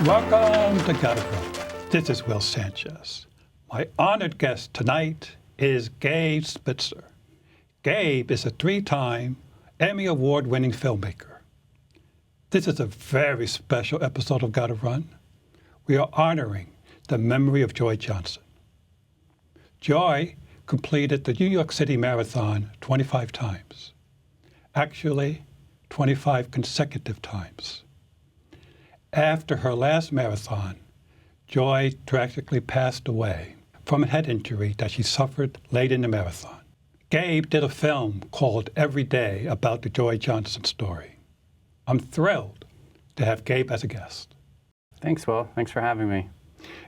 Welcome to Gotta Grow. This is Will Sanchez. My honored guest tonight is Gabe Spitzer. Gabe is a 3-time Emmy Award-winning filmmaker. This is a very special episode of Gotta Run. We are honoring the memory of Joy Johnson. Joy completed the New York City Marathon 25 times. Actually, 25 consecutive times. After her last marathon, Joy tragically passed away from a head injury that she suffered late in the marathon. Gabe did a film called Every Day about the Joy Johnson story. I'm thrilled to have Gabe as a guest. Thanks, Will. Thanks for having me.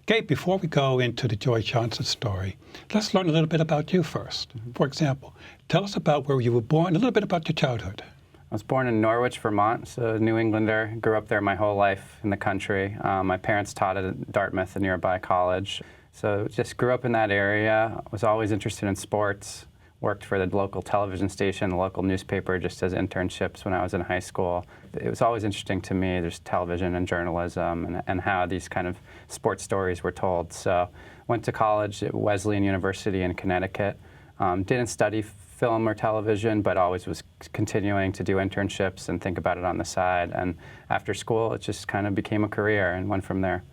Gabe, before we go into the Joy Johnson story, let's learn a little bit about you first. For example, tell us about where you were born, a little bit about your childhood. I was born in Norwich, Vermont, so a New Englander. Grew up there my whole life in the country. My parents taught at Dartmouth, a nearby college. So just grew up in that area. Was always interested in sports. Worked for the local television station, the local newspaper, just as internships when I was in high school. It was always interesting to me, there's television and journalism and how these kind of sports stories were told. So went to college at Wesleyan University in Connecticut. Didn't study film or television, but always was continuing to do internships and think about it on the side. And after school, it just kind of became a career and went from there.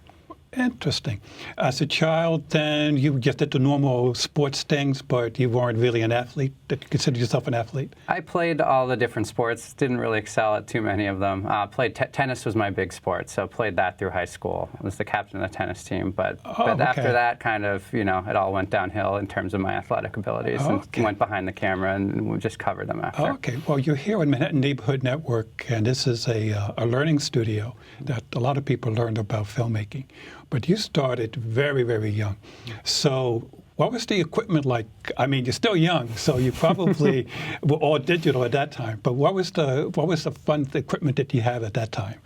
Interesting. As a child, then, you just did the normal sports things, but you weren't really an athlete? Did you consider yourself an athlete? I played all the different sports. Didn't really excel at too many of them. Tennis was my big sport, so played that through high school. I was the captain of the tennis team, but after that, kind of, it all went downhill in terms of my athletic abilities, and went behind the camera and just covered them after. Okay. Well, you're here on Manhattan Neighborhood Network, and this is a learning studio that a lot of people learned about filmmaking. But you started very, very young. So what was the equipment like? I mean, you're still young, so you probably were all digital at that time. But what was the fun equipment that you had at that time?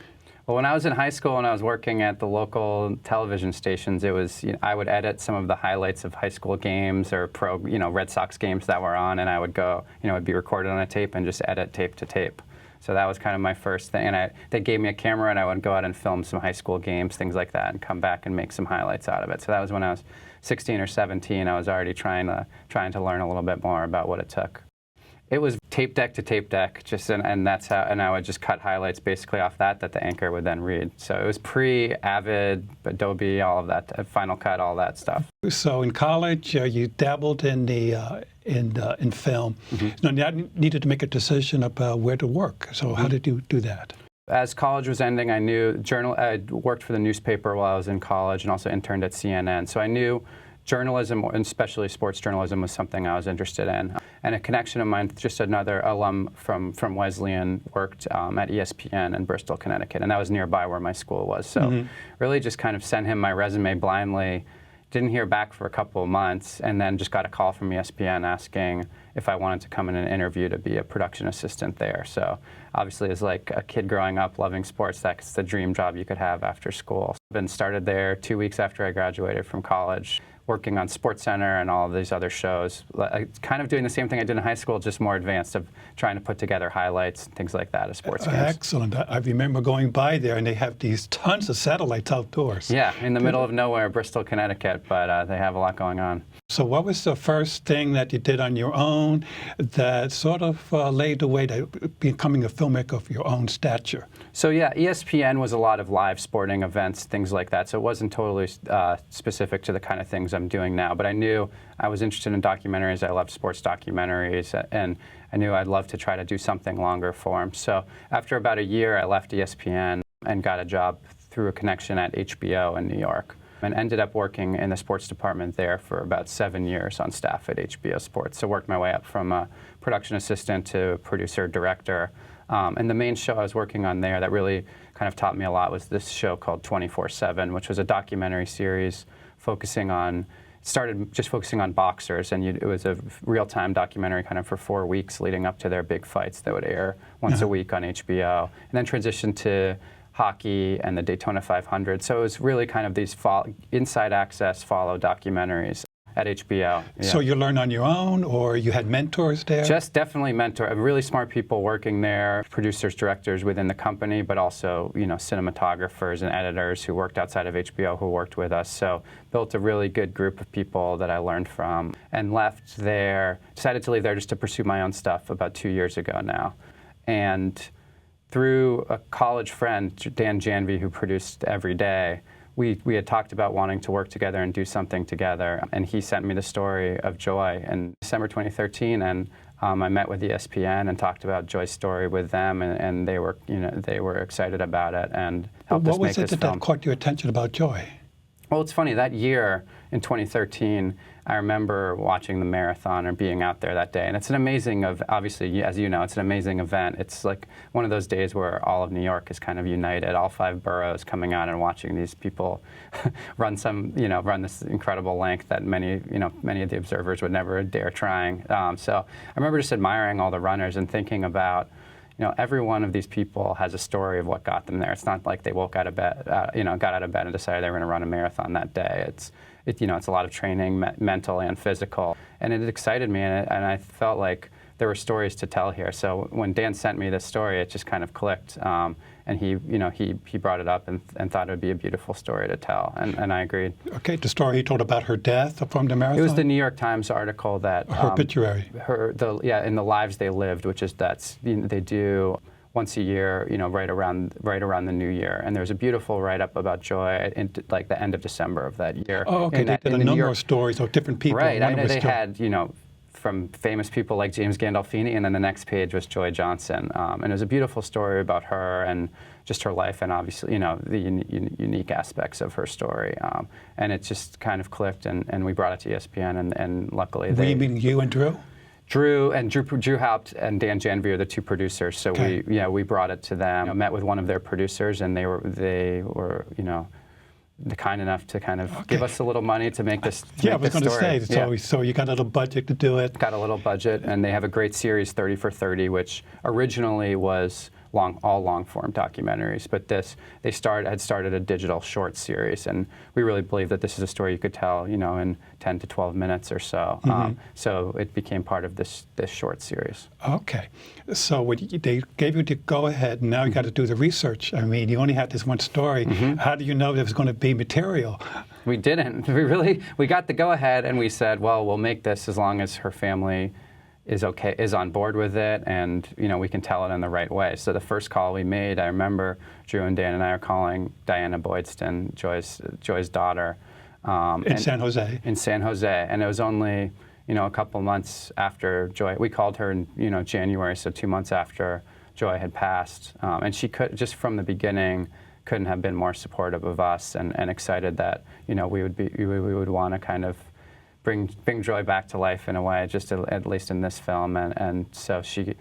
Well, when I was in high school and I was working at the local television stations, it was I would edit some of the highlights of high school games or Red Sox games that were on, and I would go, it'd be recorded on a tape and just edit tape to tape. So that was kind of my first thing. And they gave me a camera, and I would go out and film some high school games, things like that, and come back and make some highlights out of it. So that was when I was 16 or 17. I was already trying to learn a little bit more about what it took. It was tape deck to tape deck, and that's how. And I would just cut highlights basically off that the anchor would then read. So it was pre-Avid, Adobe, all of that, Final Cut, all that stuff. So in college, you dabbled in in film. Mm-hmm. Now you needed to make a decision about where to work. So how did you do that? As college was ending, I knew I worked for the newspaper while I was in college, and also interned at CNN. So I knew journalism, and especially sports journalism, was something I was interested in. And a connection of mine, just another alum from Wesleyan, worked at ESPN in Bristol, Connecticut, and that was nearby where my school was. So really just kind of sent him my resume blindly. Didn't hear back for a couple of months, and then just got a call from ESPN asking if I wanted to come in and interview to be a production assistant there. So obviously, as like a kid growing up loving sports, that's the dream job you could have after school. Been started there 2 weeks after I graduated from college, working on SportsCenter and all of these other shows. Kind of doing the same thing I did in high school, just more advanced, of trying to put together highlights and things like that of sports games. Excellent. I remember going by there, and they have these tons of satellites outdoors. Yeah, in the middle of nowhere, Bristol, Connecticut, but they have a lot going on. So what was the first thing that you did on your own that sort of laid the way to becoming a filmmaker of your own stature? So yeah, ESPN was a lot of live sporting events, things like that. So it wasn't totally specific to the kind of things I'm doing now. But I knew I was interested in documentaries. I loved sports documentaries, and I knew I'd love to try to do something longer form. So after about a year, I left ESPN and got a job through a connection at HBO in New York, and ended up working in the sports department there for about 7 years on staff at HBO Sports. So worked my way up from a production assistant to producer, director. And the main show I was working on there that really kind of taught me a lot was this show called 24/7, which was a documentary series focusing on boxers, and it was a real-time documentary kind of for 4 weeks leading up to their big fights that would air once a week on HBO, and then transitioned to hockey and the Daytona 500. So it was really kind of these inside access follow documentaries. at HBO. Yeah. So you learned on your own, or you had mentors there? Just definitely really smart people working there, producers, directors within the company, but also, cinematographers and editors who worked outside of HBO who worked with us. So built a really good group of people that I learned from, and left there, decided to leave there just to pursue my own stuff about 2 years ago now. And through a college friend, Dan Janvey, who produced Every Day, we had talked about wanting to work together and do something together, and he sent me the story of Joy in December 2013, and I met with ESPN and talked about Joy's story with them, and they were excited about it and helped us make this film. What was it that caught your attention about Joy? Well, it's funny, that year in 2013, I remember watching the marathon or being out there that day. And it's an amazing, obviously, as you know, it's an amazing event. It's like one of those days where all of New York is kind of united, all 5 boroughs coming out and watching these people run this incredible length that many of the observers would never dare trying. So I remember just admiring all the runners and thinking about, every one of these people has a story of what got them there. It's not like they got out of bed and decided they were going to run a marathon that day. It's a lot of training, mental and physical, and it excited me, and I felt like there were stories to tell here. So when Dan sent me this story, it just kind of clicked, and he brought it up and thought it would be a beautiful story to tell, and I agreed. Okay, the story he told about her death from the marathon? It was the New York Times article that her obituary. In the Lives They Lived, which is they do once a year, right around the New Year, and there's a beautiful write-up about Joy in like the end of December of that year. Oh, okay. They did a number of stories of different people. Right. I know they had from famous people like James Gandolfini, and then the next page was Joy Johnson, and it was a beautiful story about her and just her life, and obviously the unique aspects of her story, and it just kind of clicked, and we brought it to ESPN, and luckily Were you meeting you and Drew? Drew Haupt and Dan Janvey are the 2 producers, so okay. we brought it to them. Met with one of their producers, and they were kind enough to kind of give us a little money to make this. I was going to say. So you got a little budget to do it. Got a little budget, and they have a great series, 30 for 30, which originally was all long-form documentaries, but they had started a digital short series, and we really believe that this is a story you could tell, in 10 to 12 minutes or so. Mm-hmm. So it became part of this short series. Okay, so they gave you the go-ahead, and now you got to do the research. I mean, you only had this one story. Mm-hmm. How do you know there was going to be material? We didn't. We got the go-ahead, and we said, well, we'll make this as long as her family is on board with it, and we can tell it in the right way. So the first call we made, I remember Drew and Dan and I are calling Diana Boydston, Joy's daughter, in San Jose. In San Jose, and it was only a couple months after Joy. We called her in January, so 2 months after Joy had passed, and she could just from the beginning couldn't have been more supportive of us and excited that we would want to kind of bring Joy back to life in a way, just at least in this film, and so she,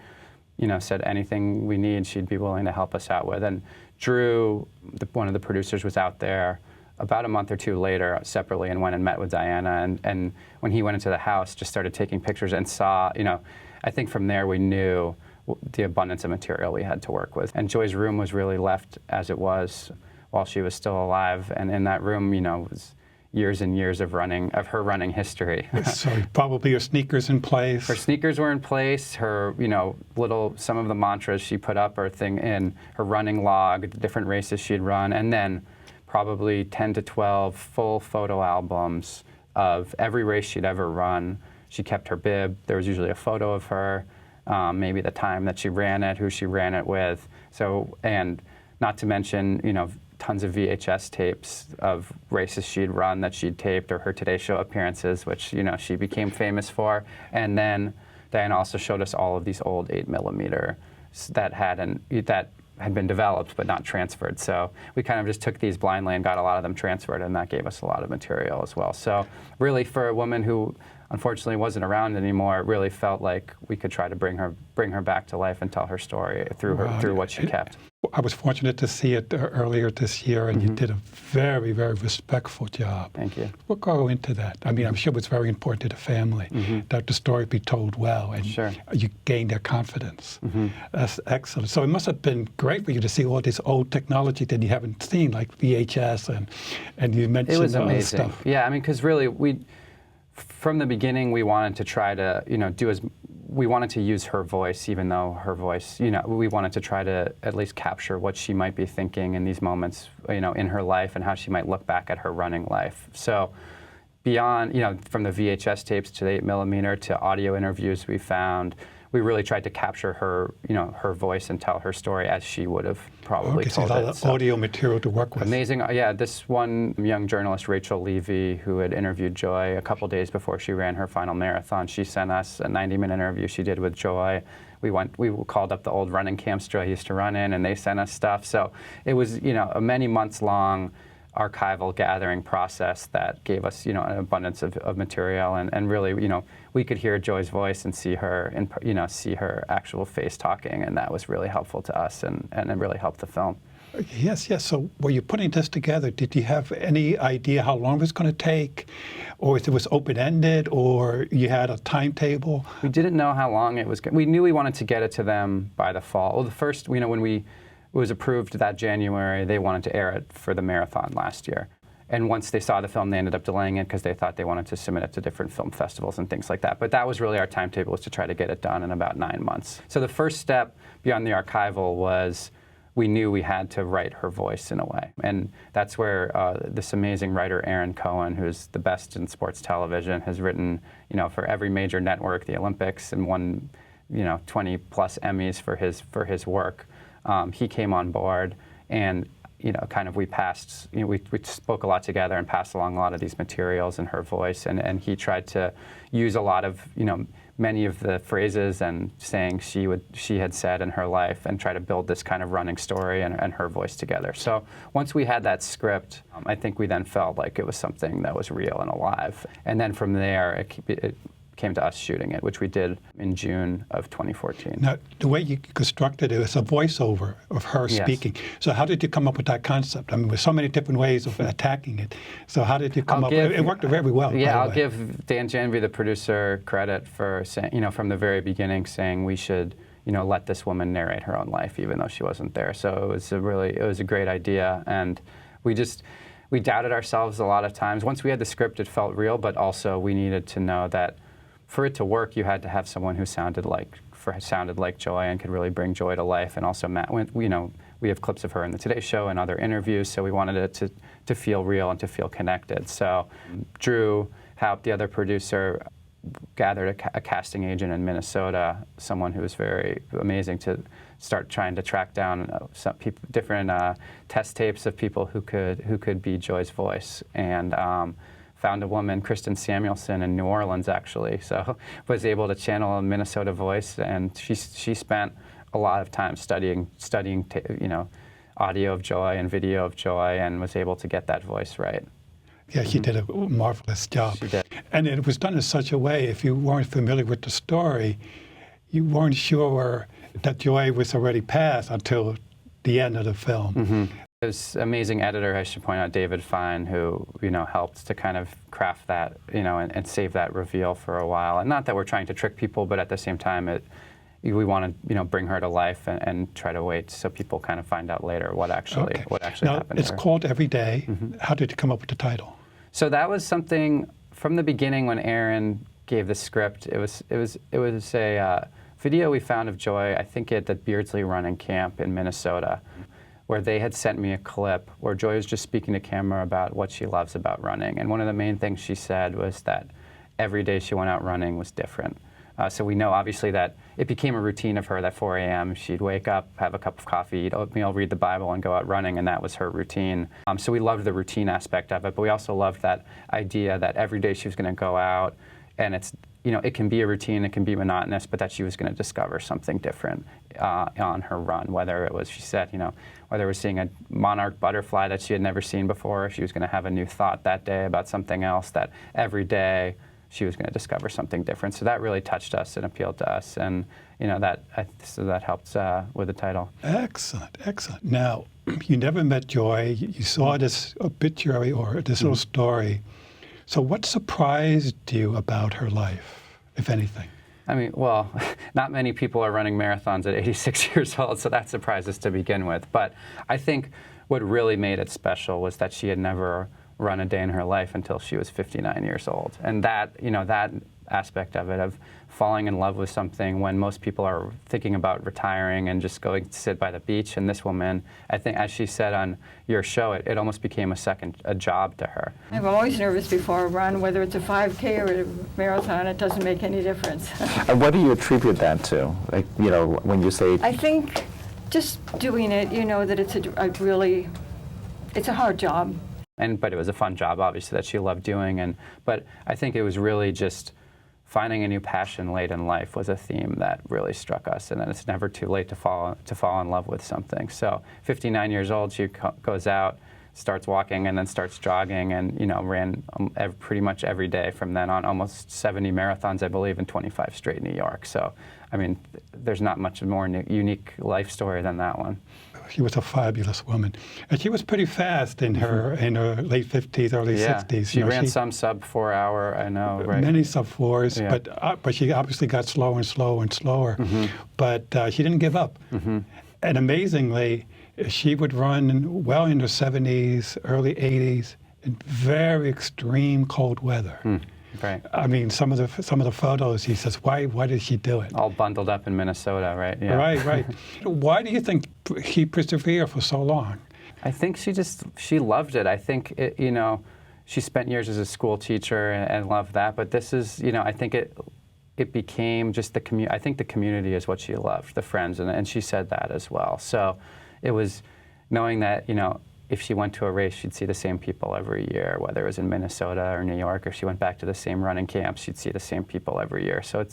said anything we need, she'd be willing to help us out with. And Drew, one of the producers, was out there about a month or 2 later separately and went and met with Diana, and when he went into the house, just started taking pictures and saw, I think from there we knew the abundance of material we had to work with. And Joy's room was really left as it was while she was still alive, and in that room, was years and years of her running history. So probably her sneakers in place. Her sneakers were in place. Her, some of the mantras she put up, her thing in her running log, the different races she'd run, and then probably 10 to 12 full photo albums of every race she'd ever run. She kept her bib. There was usually a photo of her, maybe the time that she ran it, who she ran it with. So, and not to mention, tons of VHS tapes of races she'd run that she'd taped, or her Today Show appearances, which she became famous for. And then Diana also showed us all of these old 8mm that had been developed but not transferred. So we kind of just took these blindly and got a lot of them transferred, and that gave us a lot of material as well. So really, for a woman who unfortunately wasn't around anymore, it really felt like we could try to bring her back to life and tell her story through what she kept. I was fortunate to see it earlier this year, and you did a very, very respectful job. Thank you. We'll go into that. I mean, I'm sure it was very important to the family that the story be told well, and you gained their confidence. That's excellent. So it must have been great for you to see all this old technology that you haven't seen, like VHS, and you mentioned it was amazing. stuff. Yeah, I mean, because really, from the beginning, we wanted to try to, we wanted to use her voice, even though her voice, we wanted to try to at least capture what she might be thinking in these moments, in her life and how she might look back at her running life. So beyond, from the VHS tapes to the 8mm to audio interviews we found, we really tried to capture her, her voice and tell her story as she would have probably told it. So a lot of audio material to work with. Amazing. Yeah, this one young journalist, Rachel Levy, who had interviewed Joy a couple days before she ran her final marathon, she sent us a 90-minute interview she did with Joy. We called up the old running camps Joy used to run in, and they sent us stuff. So it was, a many months long archival gathering process that gave us, an abundance of material, and really, we could hear Joy's voice and see her, and see her actual face talking, and that was really helpful to us, and it really helped the film. Yes. So were you putting this together? Did you have any idea how long it was going to take, or if it was open-ended, or you had a timetable? We didn't know how long it was. We knew we wanted to get it to them by the fall. Well, the first, when it was approved that January, they wanted to air it for the marathon last year. And once they saw the film, they ended up delaying it because they thought they wanted to submit it to different film festivals and things like that. But that was really our timetable, was to try to get it done in about 9 months. So the first step beyond the archival was we knew we had to write her voice in a way. And that's where this amazing writer, Aaron Cohen, who's the best in sports television, has written, for every major network, the Olympics, and won, 20 plus Emmys for his work. He came on board, and we passed. We spoke a lot together and passed along a lot of these materials in her voice, and he tried to use a lot of many of the phrases and sayings she had said in her life, and try to build this kind of running story and her voice together. So once we had that script, I think we then felt like it was something that was real and alive, and then from there it came to us shooting it, which we did in June of 2014. Now, the way you constructed it was a voiceover of her speaking. So how did you come up with that concept? I mean, with so many different ways of attacking it. So how did you come up with it? It worked very well. Yeah, I'll give Dan Janvey, the producer, credit for saying, from the very beginning, saying we should, let this woman narrate her own life, even though she wasn't there. So it was a great idea, and we doubted ourselves a lot of times. Once we had the script, it felt real, but also we needed to know that for it to work, you had to have someone who sounded like Joy and could really bring Joy to life. And also, we have clips of her in the Today Show and other interviews, so we wanted it to feel real and to feel connected. So Drew Haupt, the other producer, gathered a casting agent in Minnesota, someone who was very amazing, to start trying to track down some different test tapes of people who could be Joy's voice, and found a woman, Kristen Samuelson, in New Orleans, actually. So was able to channel a Minnesota voice, and she spent a lot of time studying audio of Joy and video of Joy, and was able to get that voice right. Yeah, she did a marvelous job. She did. And it was done in such a way, if you weren't familiar with the story, you weren't sure that Joy was already passed until the end of the film. Mm-hmm. There's an amazing editor, I should point out, David Fine, who helped to kind of craft that, and save that reveal for a while. And not that we're trying to trick people, but at the same time, we want to bring her to life and try to wait so people kind of find out later what actually happened. It's to her. called Every Day. Mm-hmm. How did you come up with the title? So that was something from the beginning when Aaron gave the script. It was a video we found of Joy, I think at the Beardsley Running Camp in Minnesota, where they had sent me a clip where Joy was just speaking to camera about what she loves about running. And one of the main things she said was that every day she went out running was different. So we know, obviously, that it became a routine of her that 4 a.m. she'd wake up, have a cup of coffee, eat oatmeal, read the Bible, and go out running, and that was her routine. So we loved the routine aspect of it, but we also loved that idea that every day she was going to go out, and it can be a routine, it can be monotonous, but that she was going to discover something different on her run, whether it was, she said, whether it was seeing a monarch butterfly that she had never seen before, she was going to have a new thought that day about something else, that every day she was going to discover something different. So that really touched us and appealed to us, and so that helped with the title. Excellent. Now, you never met Joy. You saw this obituary or this little story. So what surprised you about her life, if anything? I mean, well, not many people are running marathons at 86 years old, so that surprised us to begin with. But I think what really made it special was that she had never run a day in her life until she was 59 years old. And that, that aspect of it, of falling in love with something when most people are thinking about retiring and just going to sit by the beach. And this woman, I think, as she said on your show, it almost became a job to her. I'm always nervous before a run, whether it's a 5K or a marathon, it doesn't make any difference. And what do you attribute that to? Like, when you say... I think just doing it, that it's a hard job. But it was a fun job, obviously, that she loved doing. But I think it was really just finding a new passion late in life was a theme that really struck us, and that it's never too late to fall in love with something. So 59 years old, she goes out, starts walking, and then starts jogging, and ran pretty much every day from then on, almost 70 marathons, I believe, and 25 straight in New York. So, I mean, there's not much more unique life story than that one. She was a fabulous woman, and she was pretty fast in her late 50s, early 60s. She ran some sub 4 hour, I know, right? Many sub 4s, but she obviously got slower and slower and slower. But she didn't give up. And amazingly, she would run well in her 70s, early 80s in very extreme cold weather. Right. I mean, some of the photos, he says, why did she do it? All bundled up in Minnesota, right? Yeah. Right. Why do you think he persevered for so long? I think she loved it. I think she spent years as a school teacher and loved that. But this is, I think it became just the community. I think the community is what she loved, the friends, and she said that as well. So it was knowing that, if she went to a race, she'd see the same people every year, whether it was in Minnesota or New York, or she went back to the same running camps, she'd see the same people every year. So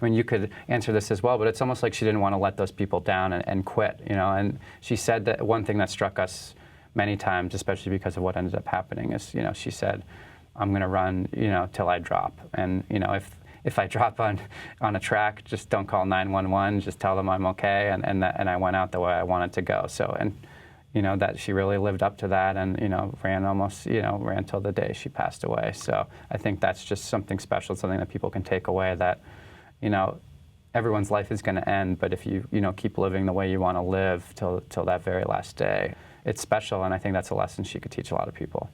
you could answer this as well, but it's almost like she didn't want to let those people down and quit, And she said that one thing that struck us many times, especially because of what ended up happening, is, she said, I'm going to run, till I drop. And, if I drop on a track, just don't call 911, just tell them I'm okay, and I went out the way I wanted to go. So, that she really lived up to that, and ran till the day she passed away. So I think that's just something special, something that people can take away, that everyone's life is going to end, but if you keep living the way you want to live till that very last day, it's special. And I think that's a lesson she could teach a lot of people.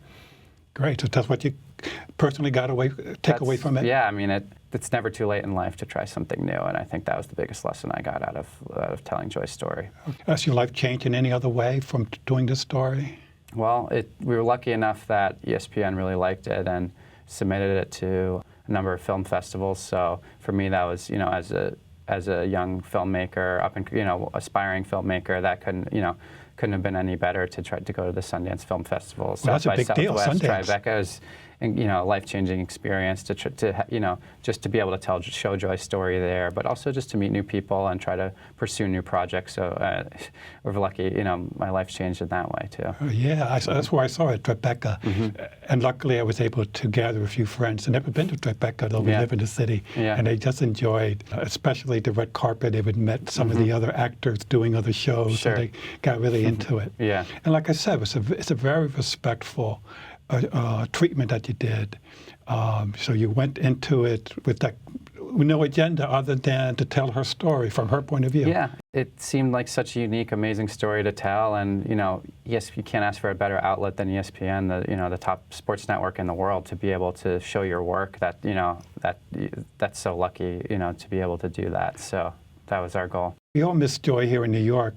Great. So that's what you personally take away from it? Yeah, I mean, it's never too late in life to try something new, and I think that was the biggest lesson I got out of telling Joy's story. Has your life changed in any other way from doing this story? Well, we were lucky enough that ESPN really liked it and submitted it to a number of film festivals. So for me, that was, as a young filmmaker, aspiring filmmaker, that couldn't have been any better to try to go to the Sundance Film Festival. Well, that's a big deal, Sundance. Tribeca is, a life-changing experience to just to be able to show Joy's story there, but also just to meet new people and try to pursue new projects. So we're lucky, my life's changed in that way too. That's where I saw it, Tribeca, and luckily I was able to gather a few friends. I've never been to Tribeca, though we live in the city, and they just enjoyed, especially the red carpet. They would met some of the other actors doing other shows, so they got really into it. Yeah, and like I said, it's a very respectful treatment that you did. So you went into it with no agenda other than to tell her story from her point of view. Yeah, it seemed like such a unique, amazing story to tell, and yes, you can't ask for a better outlet than ESPN, the top sports network in the world, to be able to show your work. That's so lucky, to be able to do that. So that was our goal. We all miss Joy here in New York.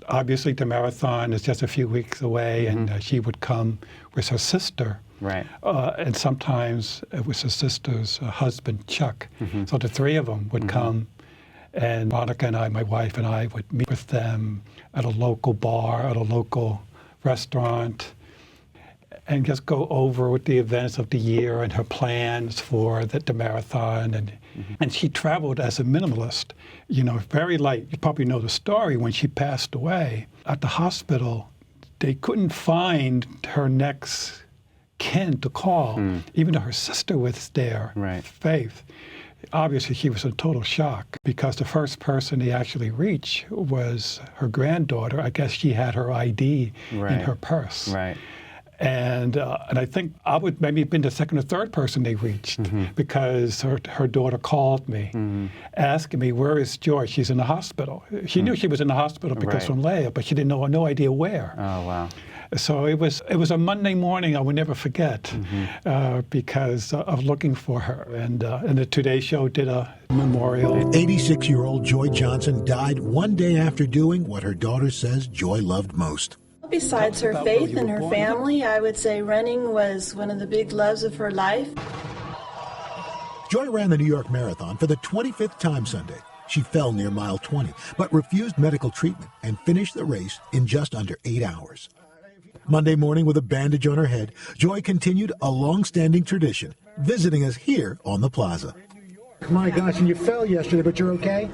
Obviously, the marathon is just a few weeks away, and she would come with her sister. Right. And sometimes it was her sister's husband, Chuck. So the three of them would come, and Monica and I, my wife and I, would meet with them at a local bar, at a local restaurant, and just go over with the events of the year and her plans for the marathon. And she traveled as a minimalist, very light. You probably know the story. When she passed away at the hospital, they couldn't find her next kin to call, even though her sister was there, Faith. Obviously, she was in total shock because the first person they actually reached was her granddaughter. I guess she had her ID in her purse. Right. And I think I would maybe have been the second or third person they reached because her daughter called me asking me, where is Joy? She's in the hospital. She knew she was in the hospital because from Leah, but she didn't know, no idea where. Oh, wow. So it was a Monday morning I would never forget because of looking for her. And the Today Show did a memorial. 86-year-old Joy Johnson died one day after doing what her daughter says Joy loved most. Besides her faith and her family, I would say running was one of the big loves of her life. Joy ran the New York Marathon for the 25th time Sunday. She fell near mile 20, but refused medical treatment and finished the race in just under 8 hours. Monday morning, with a bandage on her head, Joy continued a long-standing tradition, visiting us here on the plaza. My gosh, and you fell yesterday, but you're okay?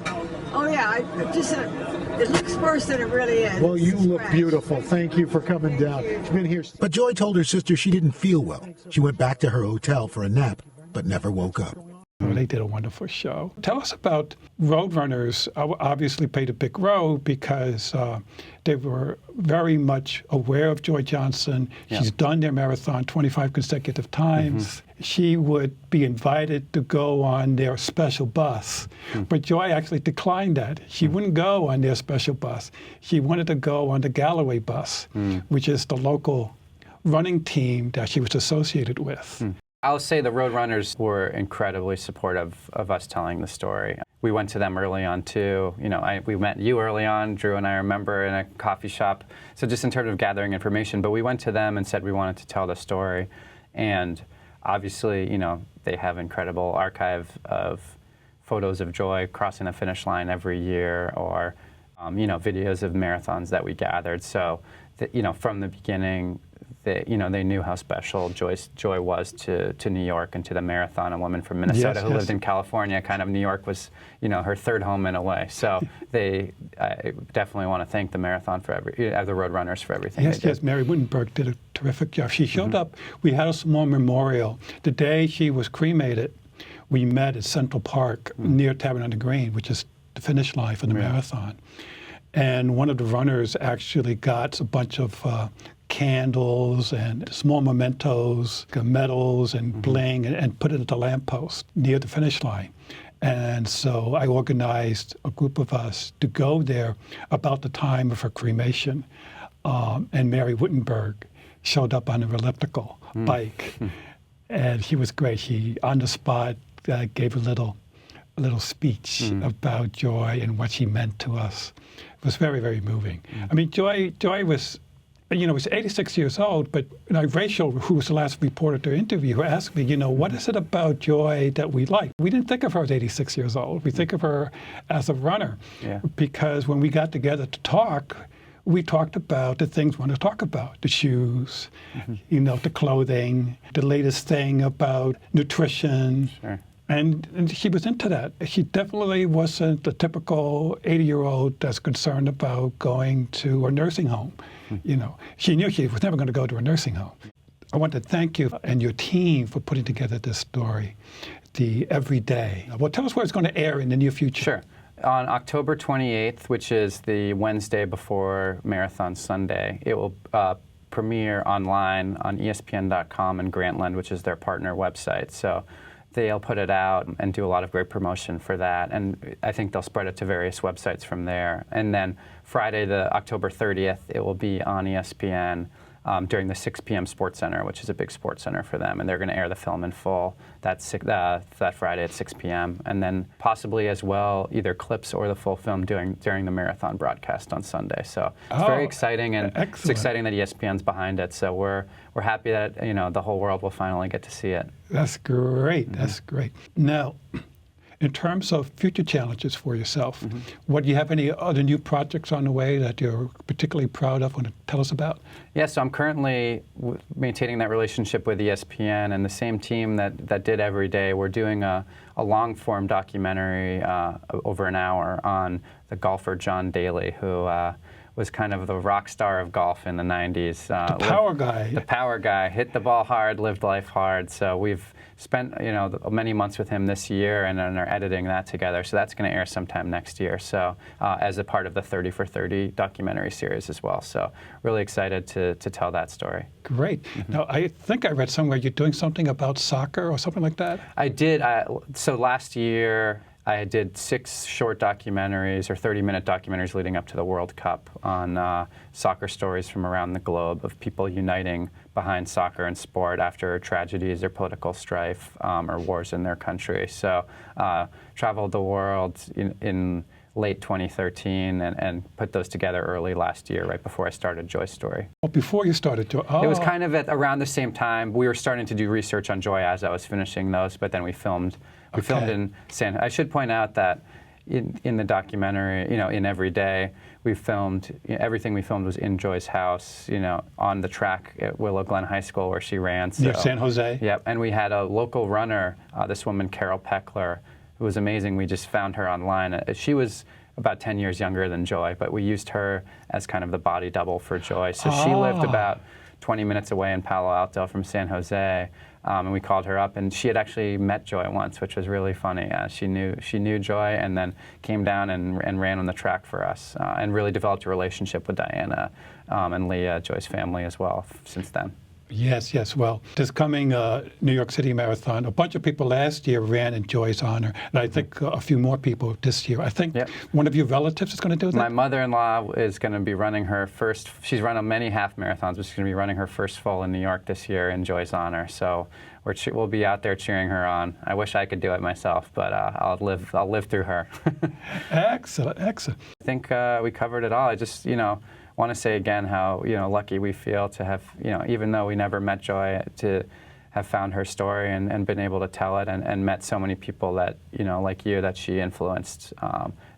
Oh, yeah, it looks worse than it really is. Well, you look beautiful. Thank you for coming down. She's been here. But Joy told her sister she didn't feel well. She went back to her hotel for a nap, but never woke up. They did a wonderful show. Tell us about Roadrunners. Obviously played a big role because they were very much aware of Joy Johnson. Yeah. She's done their marathon 25 consecutive times. She would be invited to go on their special bus, but Joy actually declined that. She wouldn't go on their special bus. She wanted to go on the Galloway bus, which is the local running team that she was associated with. I'll say the Roadrunners were incredibly supportive of us telling the story. We went to them early on too. You know, we met you early on, Drew and I remember, in a coffee shop. So just in terms of gathering information, but we went to them and said we wanted to tell the story. And obviously, you know, they have incredible archive of photos of Joy crossing the finish line every year, or you know, videos of marathons that we gathered. So, you know, from the beginning, they knew how special Joy was to New York and to the marathon. A woman from Minnesota who lived in California, kind of New York was, you know, her third home in a way. So they definitely want to thank the marathon for the Roadrunners for everything. Yes, Mary Wittenberg did a terrific job. She showed up. We had a small memorial. The day she was cremated, we met at Central Park near Tavern Green, which is the finish line for the marathon. And one of the runners actually got a bunch of candles and small mementos, medals and bling, and put it at the lamppost near the finish line. And so I organized a group of us to go there about the time of her cremation. And Mary Wittenberg showed up on an elliptical bike. And she was great. She, on the spot, gave a little speech about Joy and what she meant to us. It was very, very moving. I mean, Joy was, you know, was 86 years old, but you know, Rachel, who was the last reporter to interview, who asked me, you know, what is it about Joy that we like? We didn't think of her as 86 years old. We think of her as a runner. Because when we got together to talk, we talked about the things we want to talk about, the shoes, you know, the clothing, the latest thing about nutrition. And she was into that. She definitely wasn't the typical 80-year-old that's concerned about going to a nursing home. You know, she knew she was never going to go to a nursing home. I want to thank you and your team for putting together this story, the Everyday. Well, tell us where it's going to air in the near future. Sure. On October 28th, which is the Wednesday before Marathon Sunday, it will premiere online on ESPN.com and Grantland, which is their partner website. So they'll put it out and do a lot of great promotion for that. And I think they'll spread it to various websites from there. And then Friday, the October 30th, it will be on ESPN during the 6 p.m. Sports Center, which is a big sports center for them. And they're going to air the film in full that Friday at 6 p.m. And then possibly as well, either clips or the full film during the marathon broadcast on Sunday. So it's very exciting, and it's exciting that ESPN's behind it. So we're happy that, you know, the whole world will finally get to see it. That's great. That's great. Now, in terms of future challenges for yourself, what do you have any other new projects on the way that you're particularly proud of? Want to tell us about? Yeah, so I'm currently maintaining that relationship with ESPN and the same team that did Everyday. We're doing a long-form documentary over an hour on the golfer John Daly, who was kind of the rock star of golf in the 90s. The power guy. The power guy. Hit the ball hard, lived life hard. So we've spent, you know, many months with him this year and are editing that together. So that's going to air sometime next year. So as a part of the 30 for 30 documentary series as well. So really excited to tell that story. Great. Now, I think I read somewhere you're doing something about soccer or something like that? I did. So last year, I did 6 short documentaries or 30-minute documentaries leading up to the World Cup on soccer stories from around the globe of people uniting behind soccer and sport after tragedies or political strife or wars in their country. So traveled the world in late 2013 and put those together early last year, right before I started Joy's story. Oh, before you started Joy. Oh. It was kind of at around the same time. We were starting to do research on Joy as I was finishing those, but then we filmed. We filmed in I should point out that in the documentary, in Every Day, we filmed, everything we filmed was in Joy's house, on the track at Willow Glen High School where she ran. So, Near San Jose? Yep, and we had a local runner, this woman, Carol Peckler, who was amazing. We just found her online. She was about 10 years younger than Joy, but we used her as kind of the body double for Joy. So she lived about 20 minutes away in Palo Alto from San Jose. And we called her up, and she had actually met Joy once, which was really funny. She knew Joy, and then came down and ran on the track for us, and really developed a relationship with Diana and Leah, Joy's family, as well since then. Yes. Well, this coming New York City Marathon, a bunch of people last year ran in Joy's honor, and I think a few more people this year. I think one of your relatives is going to do that? My mother-in-law is going to be running her first, she's run many half marathons, but she's going to be running her first full in New York this year in Joy's honor. So we'll be out there cheering her on. I wish I could do it myself, but I'll live through her. Excellent. I think we covered it all. I just, want to say again how lucky we feel to have, even though we never met Joy, to have found her story and been able to tell it, and met so many people that, like you, that she influenced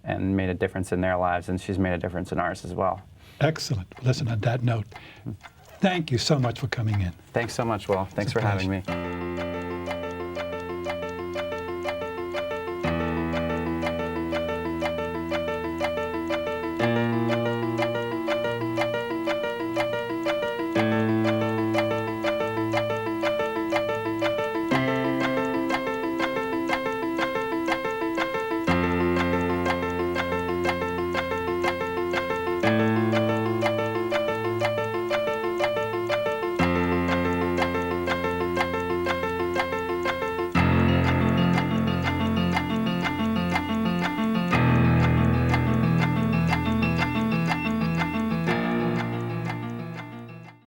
and made a difference in their lives, and she's made a difference in ours as well. Excellent. Listen, on that note, thank you so much for coming in. Thanks so much, Will. Thanks for having me.